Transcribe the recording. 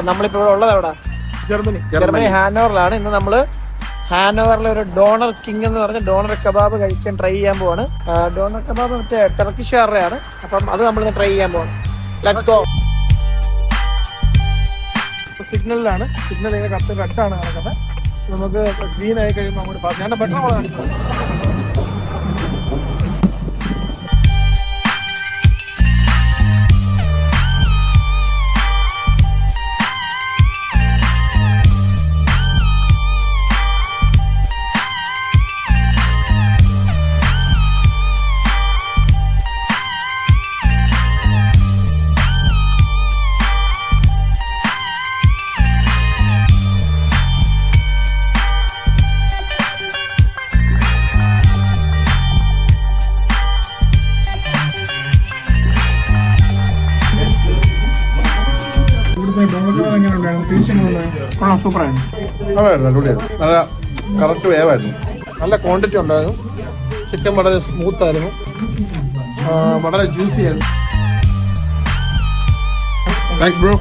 നമ്മളിപ്പോ ഇവിടെ ഉള്ളത് എവിടെ? ജർമ്മനി ഹാനോവറിലാണ്. ഇന്ന് നമ്മള് ഹാനോവറിലെ ഒരു ഡോണർ കിങ് എന്ന് പറഞ്ഞ ഡോണർ കബാബ് കഴിക്കാൻ ട്രൈ ചെയ്യാൻ പോവാണ്. ഡോണർ കബാബ് മറ്റേ ടർക്കിഷുകാരുടെയാണ്. അപ്പം അത് നമ്മൾ ട്രൈ ചെയ്യാൻ പോവാണ്. Let's go. സിഗ്നലിലാണ്. സിഗ്നൽ ഇങ്ങനെ കട്ടാണ് നടക്കുന്നത്. നമുക്ക് ഗ്രീൻ ആയി കഴിയുമ്പോൾ അങ്ങോട്ട് ഞാൻ പെട്രോൾ കാണിക്കുന്നത്. നല്ല കറക്റ്റ് വേവായിരുന്നു. നല്ല ക്വാണ്ടിറ്റി ഉണ്ടായിരുന്നു. ചിക്കൻ വളരെ സ്മൂത്ത് ആയിരുന്നു. വളരെ ജ്യൂസി ആയിരുന്നു. Thanks bro.